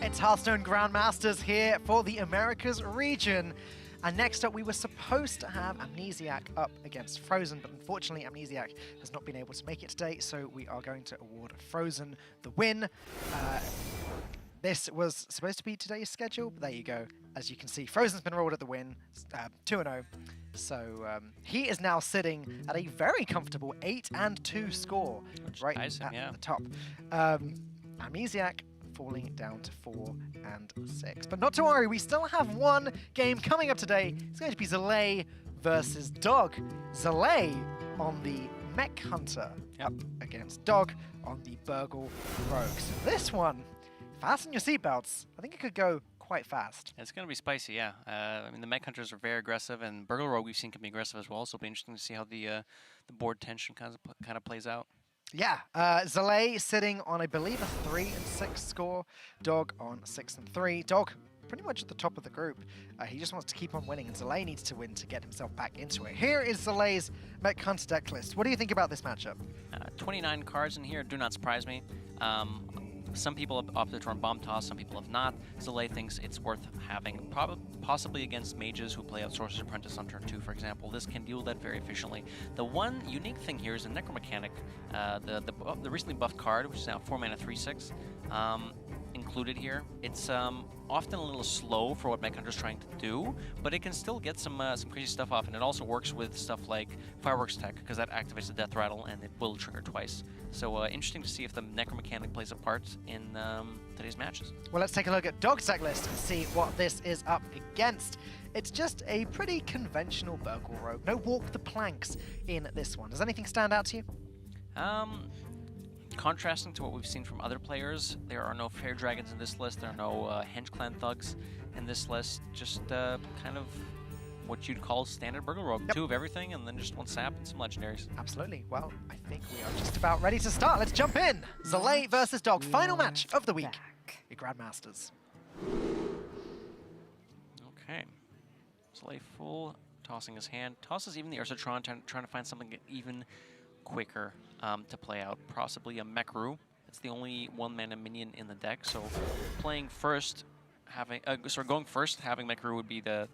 It's Hearthstone Grandmasters here for the Americas region. And next up, we were supposed to have Amnesiac up against Frozen, but unfortunately, Amnesiac has not been able to make it today, so we are going to award Frozen the win. This was supposed to be today's schedule, but there you go. As you can see, Frozen's been rolled at the win, 2-0. So he is now sitting at a very comfortable 8-2 score, right at the top. Amnesiac falling down to 4 and 6. But not to worry, we still have one game coming up today. It's going to be Zalae versus Dog. Zalae on the Mech Hunter against Dog on the Burgle Rogue. So this one, fasten your seatbelts. I think it could go quite fast. It's going to be spicy, yeah. I mean, the Mech Hunters are very aggressive, and Burgle Rogue we've seen can be aggressive as well, so it'll be interesting to see how the board tension kind of plays out. Yeah, Zalae sitting on, I believe, a 3 and 6 score. Dog on 6 and 3. Dog pretty much at the top of the group. He just wants to keep on winning, and Zalae needs to win to get himself back into it. Here is Zalae's Mech Hunter deck list. What do you think about this matchup? 29 cards in here do not surprise me. Some people have opted to run Bomb Toss, some people have not. Zalae thinks it's worth having, possibly against mages who play out Sorcerer's Apprentice on turn 2, for example. This can deal with that very efficiently. The one unique thing here is the Necromechanic, the recently buffed card, which is now 4 mana 3/6, included here. It's often a little slow for what Mech Hunter's trying to do, but it can still get some crazy stuff off, and it also works with stuff like Fireworks Tech, because that activates the Death Rattle and it will trigger twice. So interesting to see if the Necromechanic plays a part in today's matches. Well, let's take a look at Dog's deck list and see what this is up against. It's just a pretty conventional Burgle Rogue. No walk the planks in this one. Does anything stand out to you? Contrasting to what we've seen from other players, there are no Fair Dragons in this list, there are no Henge Clan Thugs in this list, just kind of what you'd call standard Burgle Rogue. Yep. 2 of everything, and then just 1 sap and some legendaries. Absolutely. Well, I think we are just about ready to start. Let's jump in. Zalae versus Dog, final match of the week at Grandmasters. Okay. Zalae full, tossing his hand. Tosses even the Ursatron, trying to find something even quicker to play out. Possibly a Mechru. It's the only 1-mana minion in the deck, so playing first, going first, having Mechru would be the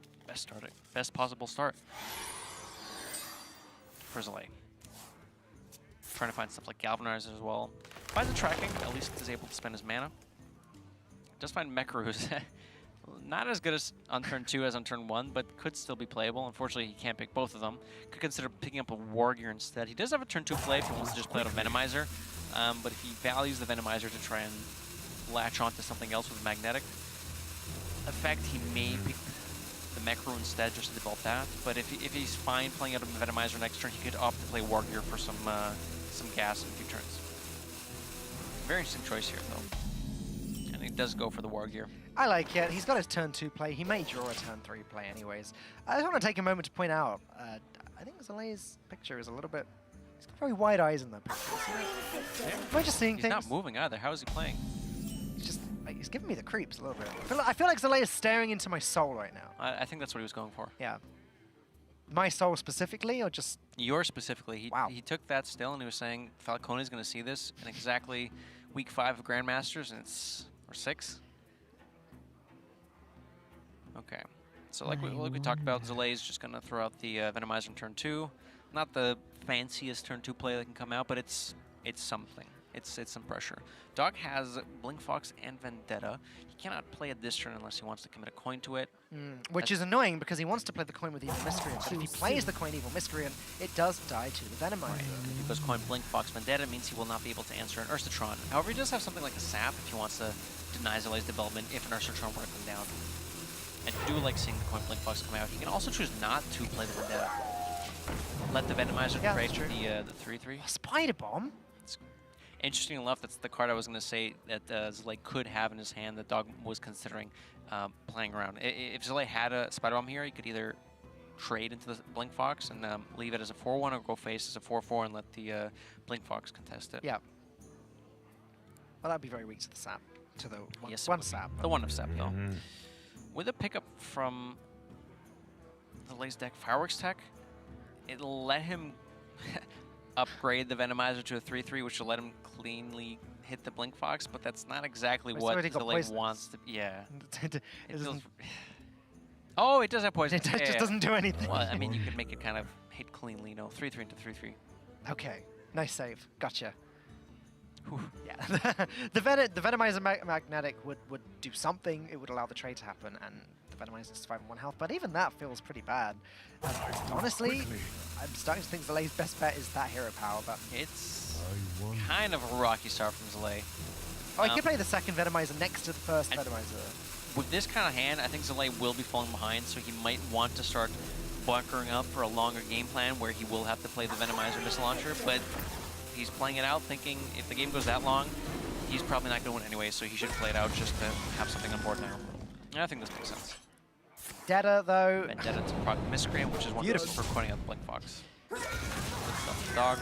best possible start for Zalae. Trying to find stuff like Galvanizer as well. Finds the tracking, at least is able to spend his mana. Does find Mechru's not as good as on turn 2 as on turn 1, but could still be playable. Unfortunately, he can't pick both of them. Could consider picking up a War Gear instead. He does have a turn 2 play if he wants to just play out a Venomizer, but if he values the Venomizer to try and latch onto something else with Magnetic effect, he may pick the Mechru instead just to develop that. But if he's fine playing out a Venomizer next turn, he could opt to play War Gear for some gas in a few turns. Very interesting choice here, though. And he does go for the War Gear. I like it. He's got his turn 2 play. He may draw a turn 3 play anyways. I just want to take a moment to point out, I think Zalae's picture is a little bit... He's got very wide eyes in that picture. Am I just seeing things? He's not moving either. How is he playing? He's just... He's giving me the creeps a little bit. I feel like Zalae is staring into my soul right now. I think that's what he was going for. Yeah. My soul specifically, or just... Yours specifically. Wow. He took that still and he was saying Falcone's going to see this in exactly week 5 of Grandmasters, and it's... or 6? Okay. So like we talked about, Zalae is just going to throw out the Venomizer in turn 2. Not the fanciest turn 2 play that can come out, but it's something. It's some pressure. Dog has Blink Fox and Vendetta. He cannot play it this turn unless he wants to commit a coin to it. Which is annoying because he wants to play the coin with Evil Miscreant, but if he plays the coin Evil Miscreant, it does die to the Venomizer. Right. If he goes coin Blink Fox Vendetta, means he will not be able to answer an Ursatron. However, he does have something like a Sap if he wants to deny Zalae's development if an Ursatron were to come down. I do like seeing the coin Blink Fox come out. He can also choose not to play the Vendetta. Let the Venomizer trade for the 3/3. Oh, Spider Bomb? Interesting enough, that's the card I was going to say that Zalae could have in his hand that Dog was considering playing around. If Zalae had a Spider Bomb here, he could either trade into the Blink Fox and leave it as a 4/1 or go face as a 4/4 and let the Blink Fox contest it. Yeah. Well, that'd be very weak to the sap. To the one sap. The 1 of sap, though. With a pickup from Zalae's deck, Fireworks Tech, it'll let him upgrade the Venomizer to a 3/3, which will let him cleanly hit the Blink Fox, but that's not exactly It's what already got Zalae poisons. wants to. Yeah. It It doesn't, feels, oh, it does have poison. it just doesn't do anything. Well, I mean, you can make it kind of hit cleanly, 3-3 into 3-3. Okay, nice save. Gotcha. Whew. Yeah, the Venomizer Magnetic would do something. It would allow the trade to happen, and the Venomizer is 5 on 1 health. But even that feels pretty bad. Honestly, I'm starting to think Zalae's best bet is that hero power. But It's kind of a rocky start from Zalae. oh, I could play the second Venomizer next to the first Venomizer. With this kind of hand, I think Zalae will be falling behind, so he might want to start bunkering up for a longer game plan where he will have to play the Venomizer missile launcher, but he's playing it out thinking if the game goes that long, he's probably not going to win anyway, so he should play it out just to have something on board now. And I think this makes sense. Vendetta, though. Vendetta to proc Miscreant, which is wonderful for pointing out the Blink Fox. Good stuff, Dog.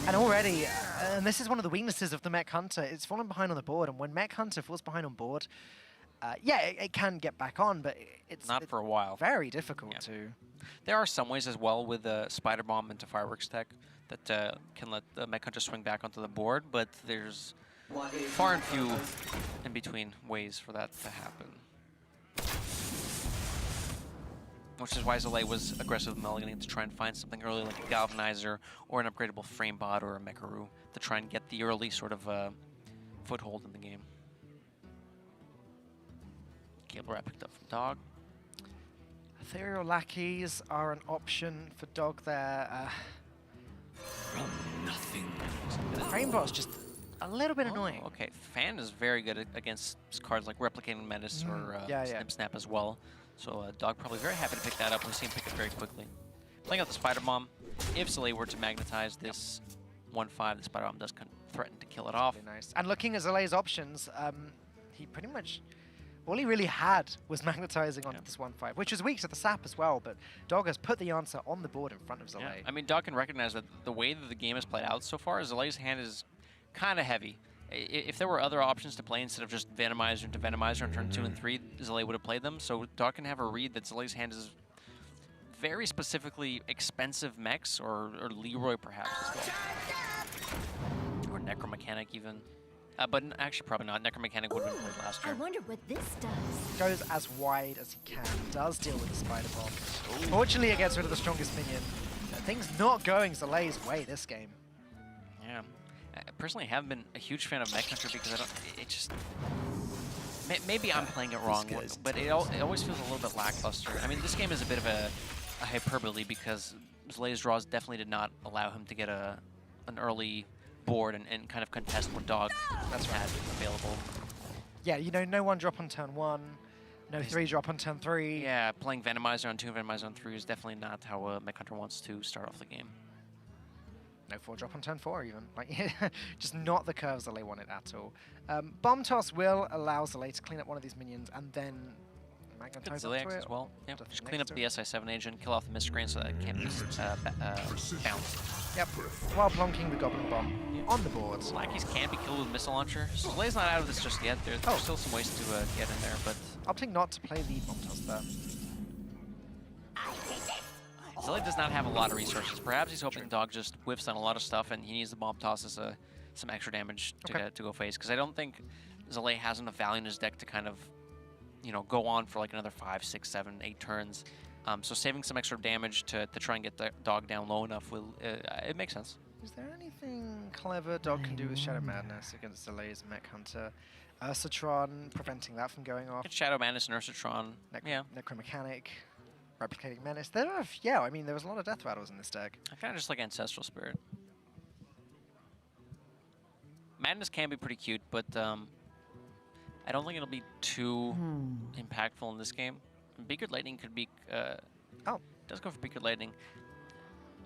And already, and this is one of the weaknesses of the Mech Hunter, it's fallen behind on the board, and when Mech Hunter falls behind on board, yeah, it can get back on, but it's Not for a while. very difficult to. There are some ways as well with the Spider Bomb into Fireworks tech that can let the Mech Hunter swing back onto the board, but there's far and few in between ways for that to happen. Which is why Zalae was aggressive with Mulliganing to try and find something early like a Galvanizer or an upgradable Frame Bot or a Mecharoo to try and get the early sort of foothold in the game. Cable Wrap picked up from Dog. Ethereal Lackeys are an option for Dog there. From nothing. The Framebot's just a little bit annoying. Okay, Fan is very good against cards like Replicating Menace or Snip Snap as well. So Dog probably very happy to pick that up. We see him pick it very quickly. Playing out the Spider Bomb. If Zalae were to magnetize this 1-5, the Spider Bomb does threaten to kill it off. Really nice. And looking at Zalae's options, he pretty much... all he really had was magnetizing onto this 1-5, which is weak to the sap as well, but Dog has put the answer on the board in front of Zalae. Yeah. I mean, Dog can recognize that the way that the game has played out so far, Zalae's hand is kind of heavy. If there were other options to play instead of just Venomizer into Venomizer on turn 2 and 3, Zalae would have played them. So Dog can have a read that Zalae's hand is very specifically expensive mechs, or Leroy perhaps as well. Or Necromechanic even. But actually probably not. Necromechanic would have been played last year. I wonder what this does. Goes as wide as he can, does deal with the Spider Bomb. Fortunately, it gets rid of the strongest minion. Things not going Zalae's way this game. Yeah. I personally haven't been a huge fan of Mech Hunter because I don't... It just... Maybe I'm playing it wrong, but it always feels a little bit lackluster. I mean, this game is a bit of a hyperbole because Zalae's draws definitely did not allow him to get an early board and kind of contest what Dog had available. Yeah, you know, no 1 drop on turn 1, no 3 drop on turn 3. Yeah, playing Venomizer on 2 and Venomizer on 3 is definitely not how Mech Hunter wants to start off the game. No 4 drop on turn 4 even. Like, just not the curves Zalae wanted at all. Bomb Toss will allow Zalae to clean up one of these minions and then magnetize onto it. As well. Yeah, Just just clean up the SI7 agent, kill off the Miscreant so that it can't be bounced. Yep, while plonking the Goblin Bomb on the board. Lackeys can be killed with Missile Launcher. So Zalae's not out of this just yet. There's still some ways to get in there, but... Opting not to play the Bomb Toss there. Zalae does not have a lot of resources. Perhaps he's hoping Dog just whiffs on a lot of stuff and he needs the Bomb Toss as some extra damage to go face. Because I don't think Zalae has enough value in his deck to kind of, you know, go on for like another 5, 6, 7, 8 turns. So saving some extra damage to try and get the Dog down low enough will it makes sense. Is there anything clever Dog can do with Shadow Madness against Zalae's Mech Hunter? Ursatron, preventing that from going off. Shadow Madness and Ursatron. Necromechanic, Replicating Menace. There are, yeah, I mean, there was a lot of death rattles in this deck. I kind of just like Ancestral Spirit. Madness can be pretty cute, but I don't think it'll be too impactful in this game. Beakered Lightning could be... does go for Beakered Lightning.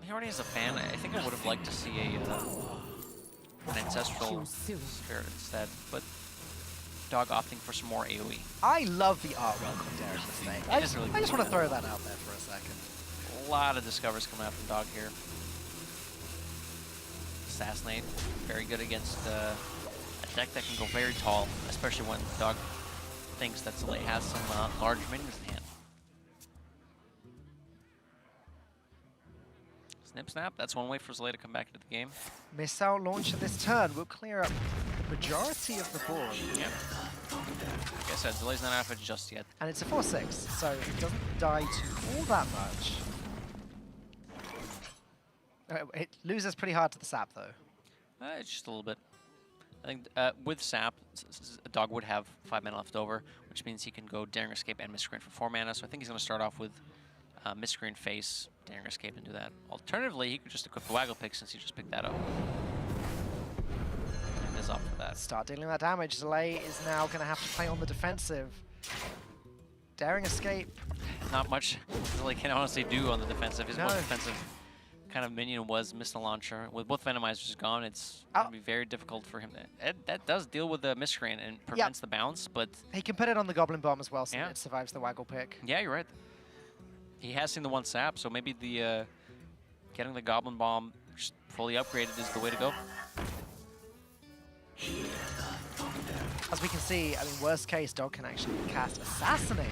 He already has a fan. I think I would have liked to see an Ancestral Spirit instead, but Dog opting for some more AoE. I love the artwork on Derek this thing. I just want to throw that out there for a second. A lot of Discovers coming out from Dog here. Assassinate, very good against a deck that can go very tall, especially when Dog thinks that Zalae has some large minions in hand. Snip Snap, that's one way for Zalae to come back into the game. Missile launcher this turn will clear up majority of the board. Yep. Like I said, Zalae's not out of it just yet. And it's a 4-6, so it doesn't die to all that much. It loses pretty hard to the sap, though. It's just a little bit. I think with Sap, a dog would have 5 mana left over, which means he can go Daring Escape and Miscreant for 4 mana. So I think he's going to start off with Miscreant Face, Daring Escape, and do that. Alternatively, he could just equip the Waggle Pick since he just picked that up. And is up for that. Start dealing that damage. Zalae is now going to have to play on the defensive. Daring Escape. Not much Zalae can honestly do on the defensive. His No. most defensive kind of minion was Missile Launcher. With both Venomizers gone, it's going to be very difficult for him. That does deal with the Miscreant and prevents the bounce, but... He can put it on the Goblin Bomb as well, so Yeah. it survives the Waggle Pick. Yeah, you're right. He has seen the one sap, so maybe the getting the Goblin Bomb just fully upgraded is the way to go. As we can see, I mean, worst case, Dog can actually cast Assassinate.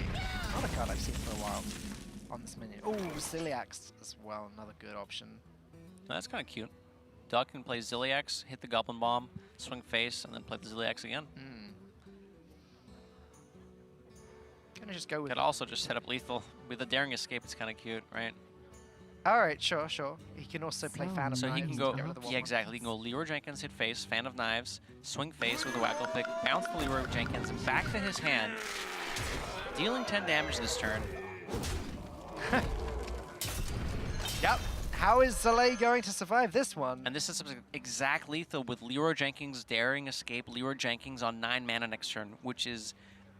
Not a card I've seen for a while on this minion. Oh, Ziliax as well, another good option. That's kind of cute. Dog can play Ziliax, hit the Goblin Bomb, swing face, and then play the Ziliax again. Gonna just go with... Could also just set up lethal. With the Daring Escape, it's kind of cute, right? Alright, sure. He can also play Fan of So Knives he can to go, get rid of the yeah, exactly. He can go Leroy Jenkins, hit face, Fan of Knives, swing face with a Waggle Pick, bounce the Leroy Jenkins, and back to his hand, dealing 10 damage this turn. Yep. How is Zalae going to survive this one? And this is exact lethal with Leroy Jenkins, Daring Escape, Leroy Jenkins on 9 mana next turn, which is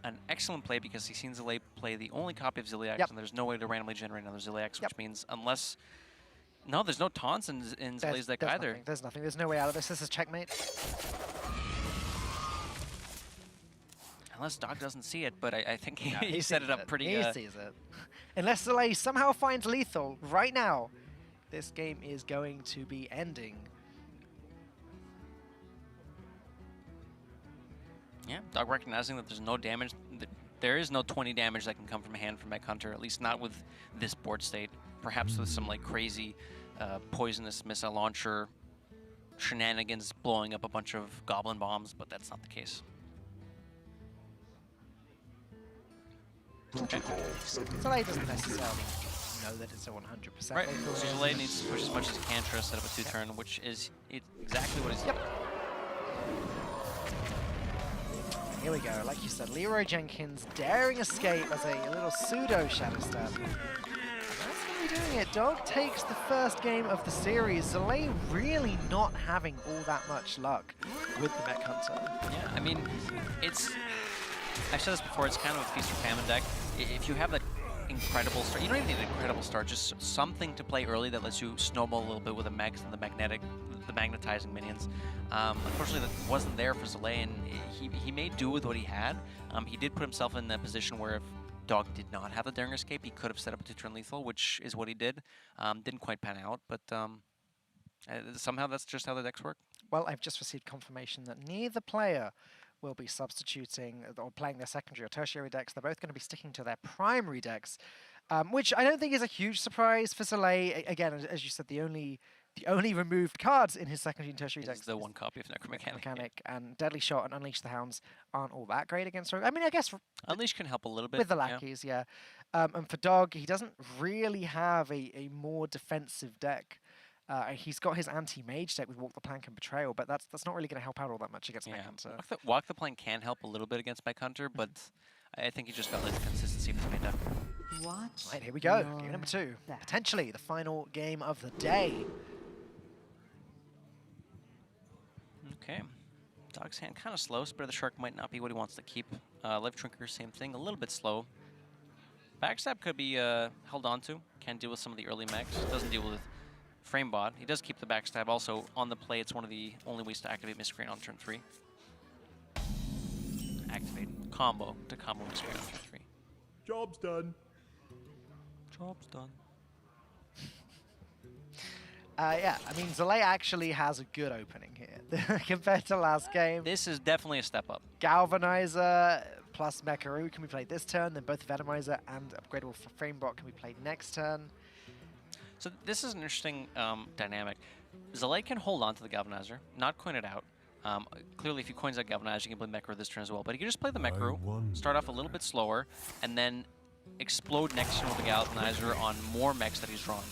an excellent play because he's seen Zalae play the only copy of Ziliax, and there's no way to randomly generate another Ziliax, which means unless... No, there's no taunts in Zalae's deck either. Nothing. There's nothing. There's no way out of this. This is checkmate. Unless Dog doesn't see it, but I think he set it up pretty... He sees it. Unless Zalae somehow finds lethal right now, this game is going to be ending. Yeah, Dog recognizing that there's no damage, there is no 20 damage that can come from a hand from Mech Hunter, at least not with this board state. Perhaps with some like crazy poisonous missile launcher shenanigans blowing up a bunch of Goblin Bombs, but that's not the case. Okay. Zalae doesn't necessarily know that it's a 100%. Right, lethal. so Zalae needs to push as much as he can try to set up a 2-turn, which is exactly what he's... Yep. Here we go, like you said, Leroy Jenkins, Daring Escape as a little pseudo Shadow Step. And that's going to be doing it. Dog takes the first game of the series. Zalae really not having all that much luck with the Mech Hunter. Yeah, I mean, it's... I've said this before, it's kind of a feast or famine deck. If you have that incredible start, you don't even need an incredible start, just something to play early that lets you snowball a little bit with the megs and the magnetizing minions. Unfortunately, that wasn't there for Zalae, and he made do with what he had. He did put himself in a position where if Dog did not have the Daring Escape, he could have set up a 2-turn lethal, which is what he did. Didn't quite pan out, but somehow that's just how the decks work. Well, I've just received confirmation that neither player will be substituting or playing their secondary or tertiary decks. They're both going to be sticking to their primary decks, which I don't think is a huge surprise for Zalae. Again, as you said, the only removed cards in his secondary and tertiary decks is the one copy of Necromechanic. And Deadly Shot and Unleash the Hounds aren't all that great against Rogue. I mean, I guess Unleash can help a little bit with the lackeys, yeah. And for Dog, he doesn't really have a more defensive deck. He's got his anti-mage deck with Walk the Plank and Betrayal, but that's not really going to help out all that much against Mech Hunter. Walk the Plank can help a little bit against Mech Hunter, but I think he just got like the consistency of his main deck. Right, here we go. Game number 2. Potentially the final game of the day. Okay. Dog's hand kind of slow. Spirit of the Shark might not be what he wants to keep. Life Trinker, same thing. A little bit slow. Backstab could be held on to. Can deal with some of the early mechs. Doesn't deal with Framebot. He does keep the backstab. Also, on the play, it's one of the only ways to activate Miscreant on turn 3. Activate combo to combo Miscreant on turn 3. Job's done. Job's done. Yeah, I mean, Zalae actually has a good opening here compared to last game. This is definitely a step up. Galvanizer plus Mecharoo can be played this turn, then both Venomizer and Upgradable Framebot can be played next turn. So this is an interesting dynamic. Zalae can hold on to the Galvanizer, not coin it out. Clearly, if he coins out Galvanize, you can play Mekru this turn as well. But he can just play the Mekru, start off a little bit slower, and then explode next turn with the Galvanizer on more mechs that he's drawn.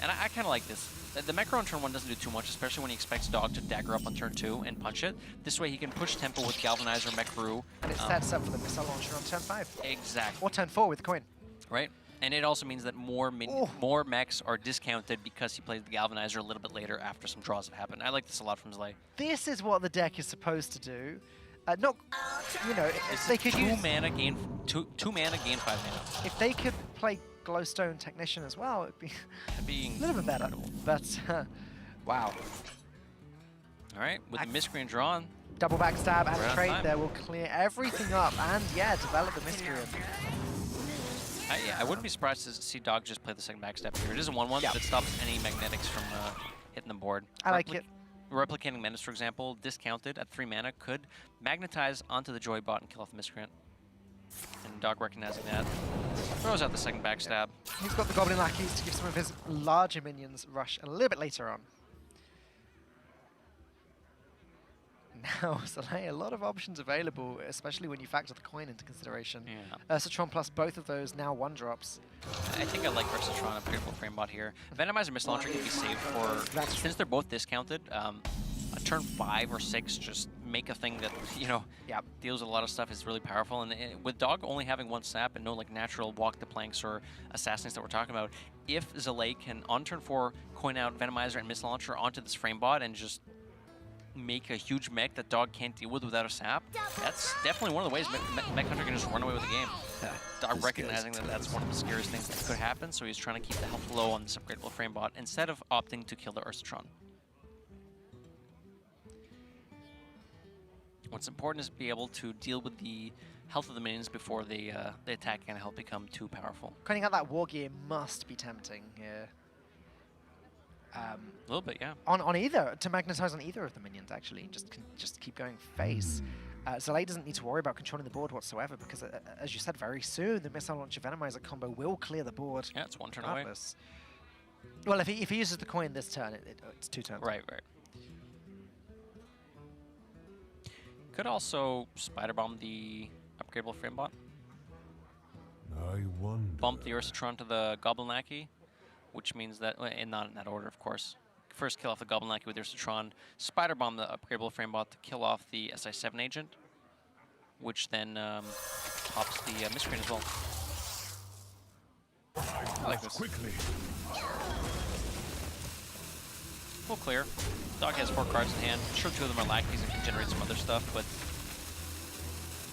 And I kind of like this. The Mekru on turn 1 doesn't do too much, especially when he expects Dog to dagger up on turn 2 and punch it. This way he can push tempo with Galvanizer, Mekru. And it sets up for the missile launcher on turn 5. Exactly. Or turn 4 with the coin. Right? And it also means that more mechs are discounted because he plays the Galvanizer a little bit later after some draws have happened. I like this a lot from Zalae. This is what the deck is supposed to do. Not, you know, if they could two use... mana, gain 5 mana. If they could play Glowstone Technician as well, it'd be a little bit better. But, wow. All right, with the Miscreant drawn. Double backstab and Right trade on time. there will clear everything up. And, yeah, develop the Miscreant. I wouldn't be surprised to see Dog just play the second backstab here. It is a 1/1 that stops any magnetics from hitting the board. I like it. Replicating Menace, for example, discounted at 3 mana, could magnetize onto the Joy bot and kill off the Miscreant. And Dog recognizing that, throws out the second backstab. He's got the Goblin Lackeys to give some of his larger minions rush a little bit later on. Now, Zalae, a lot of options available, especially when you factor the coin into consideration. Yeah. Ursatron plus both of those now 1-drops. I think I like Ursatron, a beautiful frame bot here. Venomizer Missile Launcher can be saved for, since they're both discounted, a turn 5 or 6, just make a thing that, you know, deals with a lot of stuff is really powerful. And with Dog only having 1 sap and no like natural walk the planks or assassins that we're talking about, if Zalae can, on turn 4, coin out Venomizer and Missile Launcher onto this frame bot and just make a huge mech that Dog can't deal with without a sap, that's definitely one of the ways Mech Hunter can just run away with the game. Dog recognizing that that's one of the scariest things that could happen, so he's trying to keep the health low on this upgradable frame bot instead of opting to kill the Ursatron. What's important is to be able to deal with the health of the minions before the attack and help become too powerful. Coining out that War Gear must be tempting here. A little bit, yeah. On either, to magnetize on either of the minions, actually. Just keep going face. Zalae doesn't need to worry about controlling the board whatsoever because, as you said, very soon the Missile Launcher Venomizer combo will clear the board. Yeah, it's 1 turn regardless. Well, if he uses the coin this turn, it's 2 turns. Right. Could also Spider Bomb the upgradable frame bot. Bump the Ursatron to the Goblin Lackey, which means that, and not in that order, of course. First kill off the Goblin Lackey with Ursatron, Spider Bomb the upgradable frame bot to kill off the SI7 agent, which then pops the Miscreant as well. I like this. Full clear. Dog has 4 cards in hand. I'm sure 2 of them are lackeys and can generate some other stuff, but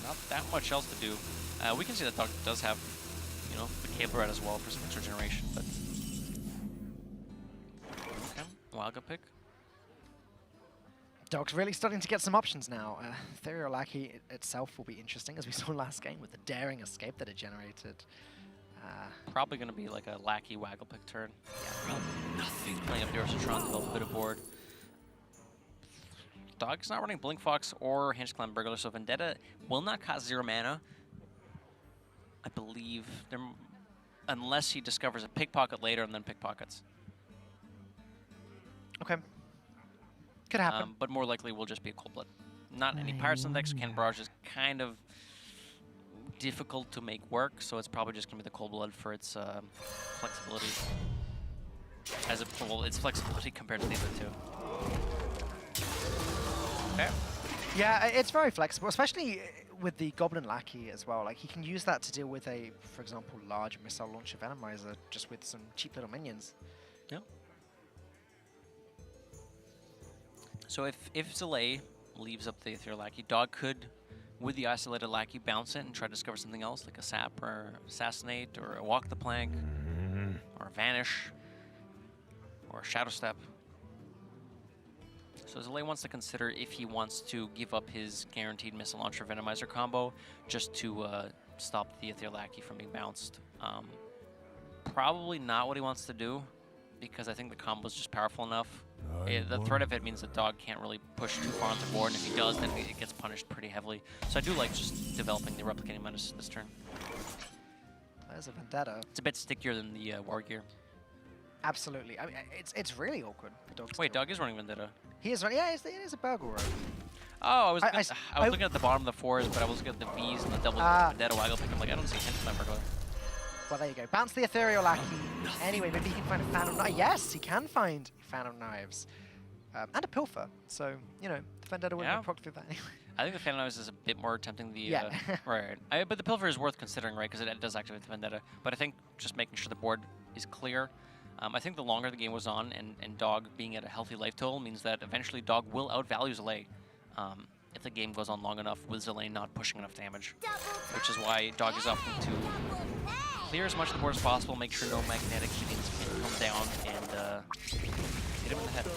not that much else to do. We can see that Dog does have, you know, the Cable Red as well for some extra generation, but okay, Wildcat pick. Dog's really starting to get some options now. Ethereal Lackey itself will be interesting, as we saw last game with the daring escape that it generated. Probably going to be like a Lackey Waggle pick turn. From nothing. Playing up the Ursatron, develop a bit of board. Dog's not running Blink Fox or Hinge Clan Burglar, so Vendetta will not cost 0 mana. I believe, unless he discovers a Pickpocket later and then Pickpockets. Okay. Could happen. But more likely will just be a Cold Blood. Not any Pirates in the deck, so Cannon Barrage is kind of difficult to make work, so it's probably just going to be the Cold Blood for its flexibility. Well, its flexibility compared to the other 2. Okay. Yeah, it's very flexible, especially with the Goblin Lackey as well. Like, he can use that to deal with a, for example, large Missile Launcher Venomizer just with some cheap little minions. Yeah. So if Zalae leaves up the Ethereal Lackey, Dog could, with the isolated Lackey, bounce it and try to discover something else, like a Sap or Assassinate or a Walk the Plank or a Vanish or a Shadow Step. So Zalae wants to consider if he wants to give up his guaranteed Missile Launcher Venomizer combo just to stop the Ethereal Lackey from being bounced. Probably not what he wants to do, because I think the combo is just powerful enough. The threat of it means the Dog can't really push too far on the board, and if he does, then it gets punished pretty heavily. So I do like just developing the Replicating Menace this turn. There's a Vendetta. It's a bit stickier than the War Gear. Absolutely. I mean, it's really awkward for Dog. Wait, Dog is running Vendetta. He is running. Yeah, it is a Burgle Road. Oh, I was I- looking at the bottom of the 4s, but I was looking at the Vs and the double Vendetta waggle pick. I'm like, I don't see hints in that particular. Well, there you go. Bounce the Ethereal Lackey. Anyway, maybe he can find a Phantom Knife. Yes, he can find Phantom Knives. And a Pilfer. So, you know, the Vendetta wouldn't have procced through that anyway. I think the Phantom Knives is a bit more tempting. The Yeah. right. But the Pilfer is worth considering, right? Because it does activate the Vendetta. But I think just making sure the board is clear. I think the longer the game was on, and Dog being at a healthy life total means that eventually Dog will outvalue Zalae if the game goes on long enough with Zalae not pushing enough damage. Which is why Dog is opting to clear as much of the board as possible, make sure no magnetic minions can come down and hit him in the head.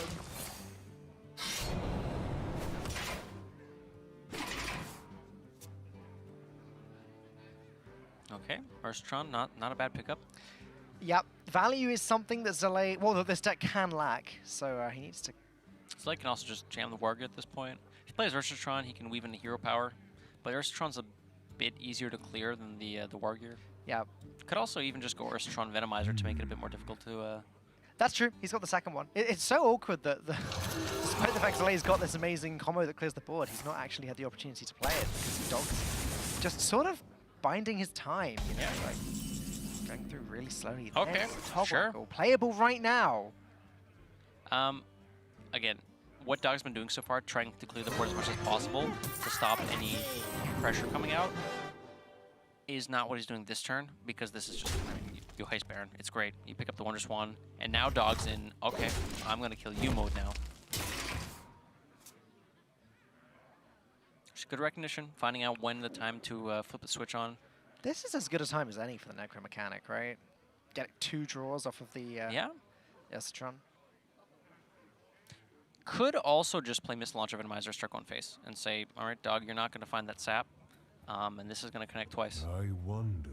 Okay, Hearthstone, not a bad pickup. Yep. Value is something that Zalae, well, that this deck can lack. So he needs to... Zalae can also just jam the Wargear at this point. If he plays Hearthstone, he can weave into hero power. But Hearthstone's a bit easier to clear than the Wargear. Yeah. Could also even just go Hearthstone Venomizer to make it a bit more difficult to... That's true. He's got the second one. It's so awkward that despite the fact Zalae's got this amazing combo that clears the board, he's not actually had the opportunity to play it because Dog's just sort of binding his time, you know, like going through really slowly. Okay, sure. Playable right now. Again, what Dog's been doing so far, trying to clear the board as much as possible to stop any pressure coming out, is not what he's doing this turn, because this is just, I mean, you Heist Baron, it's great. You pick up the Wonder Swan, and now Dog's in, okay, I'm going to kill you mode now. Just good recognition, finding out when the time to flip the switch on. This is as good a time as any for the Necro Mechanic, right? Get 2 draws off of the Esotron. Could also just play Missile Launcher Venomizer, start going face, and say, all right, Dog, you're not going to find that sap, and this is going to connect twice. I wonder.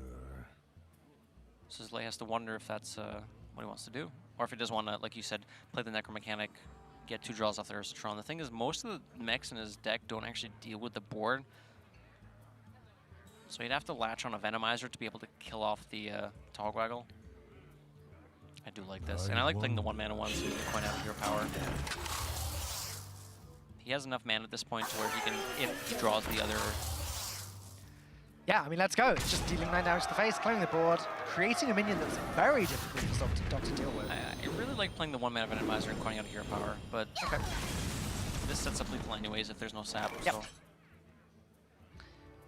So Zalae has to wonder if that's what he wants to do. Or if he does want to, like you said, play the Necro Mechanic, get 2 draws off the Ursatron. The thing is, most of the mechs in his deck don't actually deal with the board. So he'd have to latch on a Venomizer to be able to kill off the Togwaggle. I do like this. And I like playing the 1-mana ones so you can point out hero power. He has enough mana at this point to where he can, if he draws the other... Yeah, I mean, let's go. It's just dealing 9 damage to the face, clearing the board, creating a minion that's very difficult for Dog to deal with. I really like playing the 1-mana Venomizer and pointing out hero power, but this sets up lethal anyways if there's no sap. Yep. So.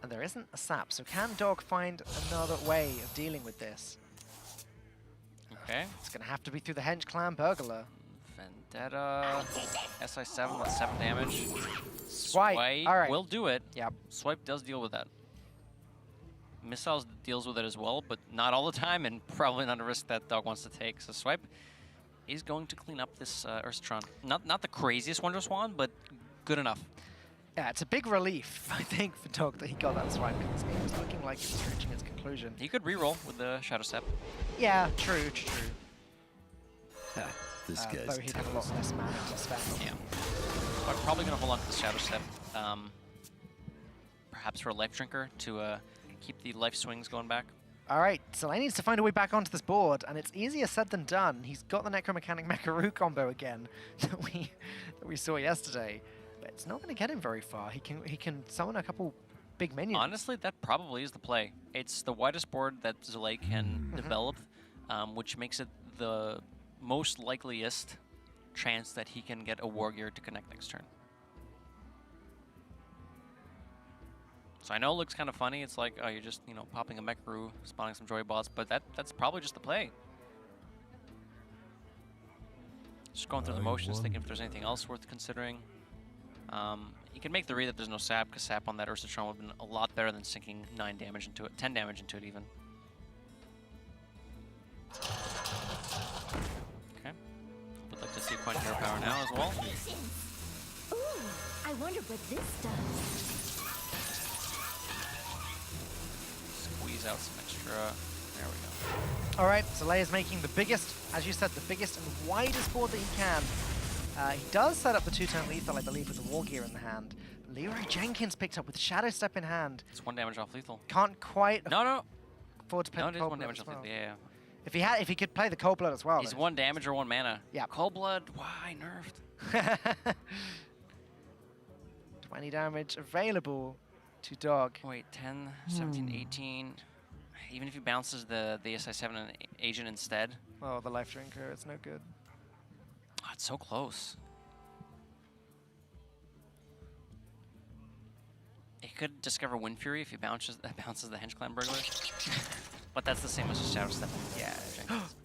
And there isn't a sap, so can Dog find another way of dealing with this? Okay. It's going to have to be through the Hench Clan Burglar. Vendetta, SI7 with 7 damage. Swipe. All right. Will do it. Yep. Swipe does deal with that. Missiles deals with it as well, but not all the time, and probably not a risk that Dog wants to take. So Swipe is going to clean up this Ursatron. Not the craziest Wonder Swan, but good enough. Yeah, it's a big relief, I think, for Dog that he got that swipe, because this game was looking like it was reaching its conclusion. He could reroll with the Shadow Step. Yeah, true. This guy's though he'd have a lot less mana to spend. Yeah. So I'm probably going to hold on to the Shadow Step, perhaps for a Life Drinker to keep the life swings going back. All right, Zalae needs to find a way back onto this board, and it's easier said than done. He's got the Necro Mechanic Mecharoo combo again that we saw yesterday, but it's not going to get him very far. He can summon a couple big minions. Honestly, that probably is the play. It's the widest board that Zalae can develop, which makes it the most likeliest chance that he can get a Wargear to connect next turn. So I know it looks kind of funny. It's like, oh, you're just, you know, popping a Mecharoo, spawning some Joy Bots, but that's probably just the play. Just going through the motions, thinking if there's anything else worth considering. You can make the read that there's no sap, because sap on that Ursatron would have been a lot better than sinking 9 damage into it, 10 damage into it even. Okay. Would like to see quite hero power now as well. Ooh, I wonder what this does. Squeeze out some extra. There we go. All right, Zalae is making the biggest, as you said, the biggest and widest board that he can. He does set up the 2-turn lethal, I believe, with the Wargear in the hand. Leroy Jenkins picked up with Shadow Step in hand. It's 1 damage off lethal. Can't quite No. afford to play No, the it is Cold 1 Blood damage as off well. lethal, yeah. If he could play the Cold Blood as well. He's 1 damage or 1 mana. Yeah. Cold Blood, why nerfed? 20 damage available to Dog. Wait, 10, 17, 18. Even if he bounces the SI7 and agent instead. Oh, the life drinker, it's no good. Oh, it's so close. He could discover Wind Fury if he bounces the Henge Clan Burglar. But that's the same as a Shadow Step. Yeah.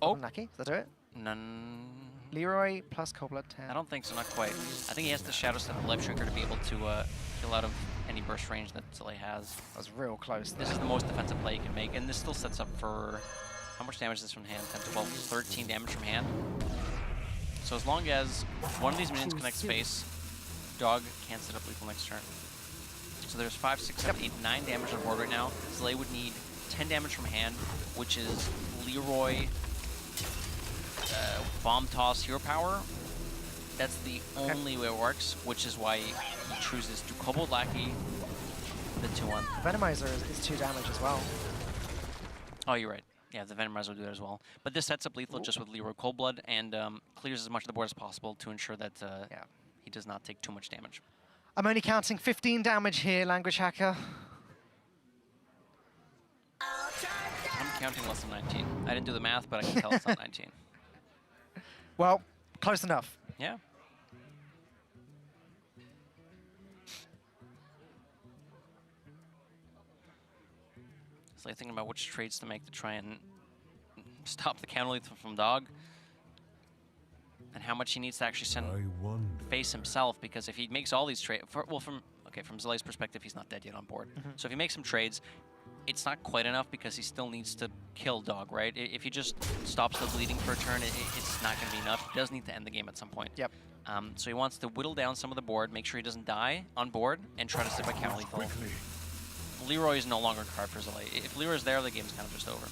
Oh, unlucky. Does that do it? None. Leroy plus Cold-Blood 10. I don't think so, not quite. I think he has to Shadow Step the Life Drinker to be able to kill out of any burst range that Zalae has. That was real close. This is the most defensive play you can make, and this still sets up for... How much damage is this from hand? 10, 12, 13 damage from hand. So as long as one of these minions connects face, Dog can't set up lethal next turn. So there's 5, 6, 7, 8, 9 damage on board right now. Zalae would need 10 damage from hand, which is Leroy, Bomb Toss, Hero Power. That's the only way it works, which is why he chooses to Kobold Lackey the 2-1. Venomizer is 2 damage as well. Oh, you're right. Yeah, the Venomizer will do that as well. But this sets up lethal just with Leroy Coldblood and clears as much of the board as possible to ensure that he does not take too much damage. I'm only counting 15 damage here, Language Hacker. I'm counting less than 19. I didn't do the math, but I can tell it's not 19. Well, close enough. Yeah. It's like thinking about which trades to make to try and stop the counter lethal from Dog. And how much he needs to actually send face himself, because if he makes all these trades, well, from Zalae's perspective, he's not dead yet on board. So if he makes some trades, it's not quite enough because he still needs to kill Dog, right? If he just stops the bleeding for a turn, it's not going to be enough. He does need to end the game at some point. Yep. So he wants to whittle down some of the board, make sure he doesn't die on board, and try to sit by counter lethal. Leroy is no longer a card for Zalae. If Leroy's there, the game's kind of just over.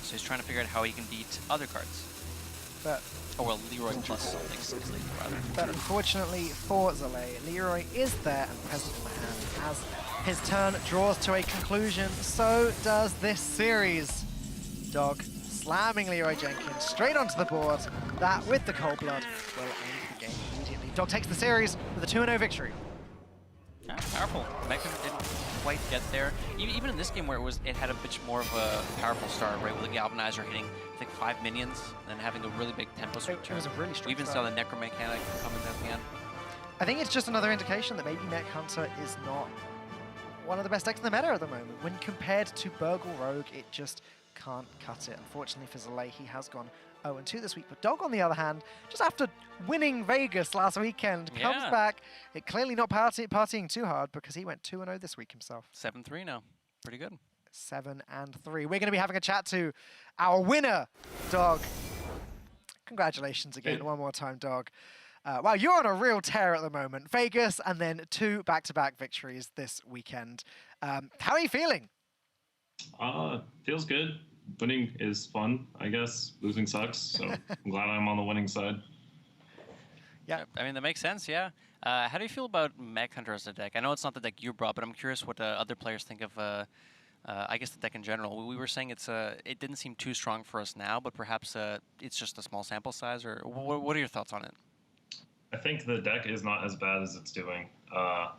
So he's trying to figure out how he can beat other cards. But well, Leroy plus something is lethal, rather. But unfortunately for Zalae, Leroy is there and present in the hand. As his turn draws to a conclusion, so does this series. Dog slamming Leroy Jenkins straight onto the board. That, with the Cold Blood, will end the game immediately. Dog takes the series with a 2-0 victory. Yeah, powerful. Mecca didn't quite get there. Even in this game where it had a bit more of a powerful start, right, with the Galvanizer hitting, I think, 5 minions, and having a really big tempo switch. It was a really strong We even saw the Necro mechanic coming at the end. I think it's just another indication that maybe Mech Hunter is not one of the best decks in the meta at the moment. When compared to Burgle Rogue, it just can't cut it. Unfortunately for Zalae, he has gone 0-2 this week. But Dog, on the other hand, just after winning Vegas last weekend, comes back. It clearly not partying too hard, because he went 2-0 this week himself. 7-3 now. Pretty good. 7-3. We're going to be having a chat to our winner, Dog. Congratulations again, one more time, Dog. Wow, you're on a real tear at the moment. Vegas and then 2 back-to-back victories this weekend. How are you feeling? Feels good. Winning is fun, I guess. Losing sucks, so I'm glad I'm on the winning side. Yeah, I mean, that makes sense, yeah. How do you feel about Mech Hunter as a deck? I know it's not the deck you brought, but I'm curious what other players think of, I guess, the deck in general. We were saying it didn't seem too strong for us now, but perhaps it's just a small sample size, or what are your thoughts on it? I think the deck is not as bad as it's doing. I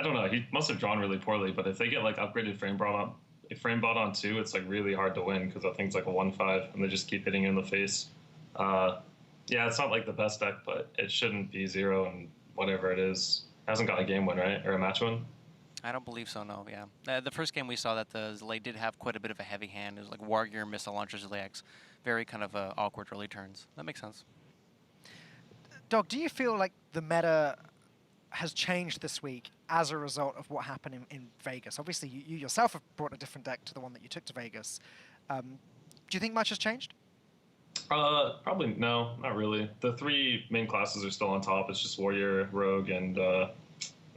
don't know, he must have drawn really poorly, but if they get like upgraded frame bot on 2, it's like really hard to win, because I think it's like a 1-5 and they just keep hitting you in the face. Yeah, it's not like the best deck, but it shouldn't be 0 and whatever it is. It hasn't got a game win, right? Or a match win? I don't believe so, no, yeah. The first game we saw that the Zalae did have quite a bit of a heavy hand. It was like Wargear, Missile Launcher, Zalaex. Very kind of awkward early turns. That makes sense. Dog, do you feel like the meta has changed this week as a result of what happened in Vegas? Obviously, you yourself have brought a different deck to the one that you took to Vegas. Do you think much has changed? Probably no, not really. The 3 main classes are still on top. It's just Warrior, Rogue, and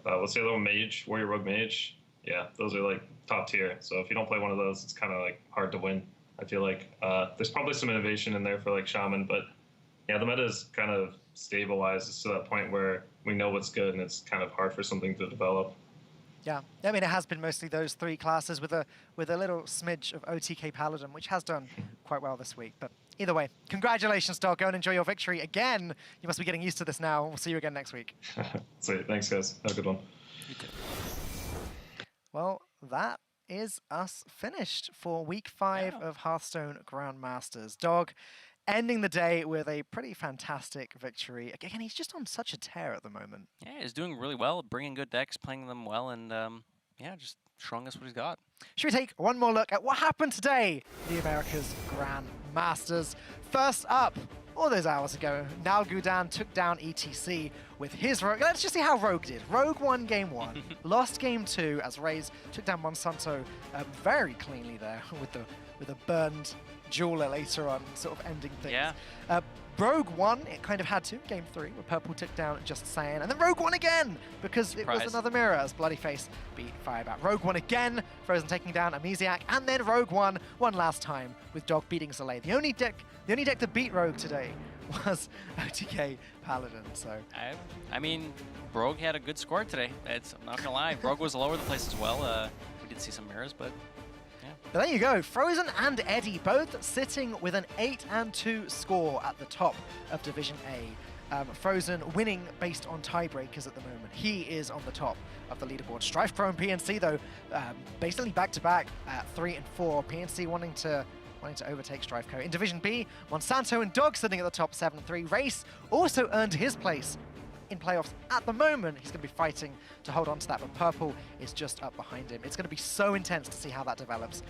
what's the other one? Mage, Warrior, Rogue, Mage. Yeah, those are like top tier. So if you don't play one of those, it's kind of like hard to win. I feel like there's probably some innovation in there for like Shaman, but yeah, the meta is kind of stabilized to that point where we know what's good, and it's kind of hard for something to develop. Yeah, I mean, it has been mostly those 3 classes with a little smidge of OTK Paladin, which has done quite well this week. But Either way, congratulations, Dog. Go and enjoy your victory again. You must be getting used to this now. We'll see you again next week. Sweet. Thanks, guys. Have a good one. You too. Well, that is us finished for week 5 of Hearthstone Grandmasters. Dog ending the day with a pretty fantastic victory. Again, he's just on such a tear at the moment. Yeah, he's doing really well, bringing good decks, playing them well, and yeah, just showing us what he's got. Should we take one more look at what happened today? The America's Grandmasters. First up, all those hours ago, Nal Gudan took down ETC with his Rogue. Let's just see how Rogue did. Rogue won game 1, lost game 2 as Raze took down Monsanto very cleanly there with a burned jeweler later on, sort of ending things. Yeah. Rogue won, it kind of had to, game 3, where Purple took down Just Cyan, and then Rogue won again, because it was another mirror as Bloodyface beat Firebat. Rogue won again, Frozen taking down Amnesiac, and then Rogue won one last time with Dog beating Zalae. The only deck that beat Rogue today was OTK Paladin, so... I mean, Rogue had a good score today. I'm not gonna lie, Rogue was all over the place as well. We did see some mirrors, but... But there you go, Frozen and Eddie both sitting with an 8-2 score at the top of Division A. Frozen winning based on tiebreakers at the moment. He is on the top of the leaderboard. StrifePro and PNC though, basically back-to-back at 3 and 4. PNC wanting to overtake StrifeCo. In Division B, Monsanto and Dog sitting at the top 7-3. Race also earned his place in playoffs at the moment. He's going to be fighting to hold on to that, but Purple is just up behind him. It's going to be so intense to see how that develops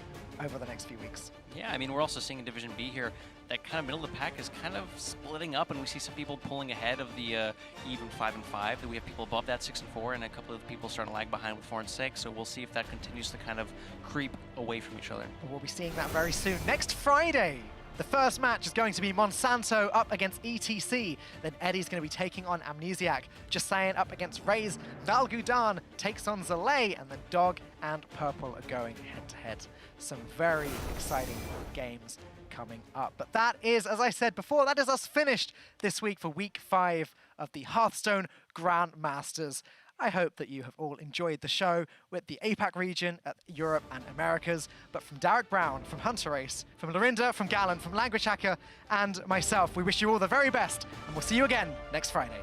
over the next few weeks. Yeah, I mean, we're also seeing in Division B here, that kind of middle of the pack is kind of splitting up, and we see some people pulling ahead of the even 5 and 5. We have people above that 6 and 4, and a couple of people starting to lag behind with 4 and 6, so we'll see if that continues to kind of creep away from each other. We'll be seeing that very soon. Next Friday, the first match is going to be Monsanto up against ETC. Then Eddie's going to be taking on Amnesiac. Just saying up against Raze. Nal Gudan takes on Zalae. And then Dog and Purple are going head-to-head. Some very exciting games coming up. But that is, as I said before, that is us finished this week for week 5 of the Hearthstone Grandmasters. I hope that you have all enjoyed the show with the APAC region, Europe and Americas. But from Derek Brown, from Hunter Ace, from Lorinda, from Gallon, from Language Hacker, and myself, we wish you all the very best, and we'll see you again next Friday.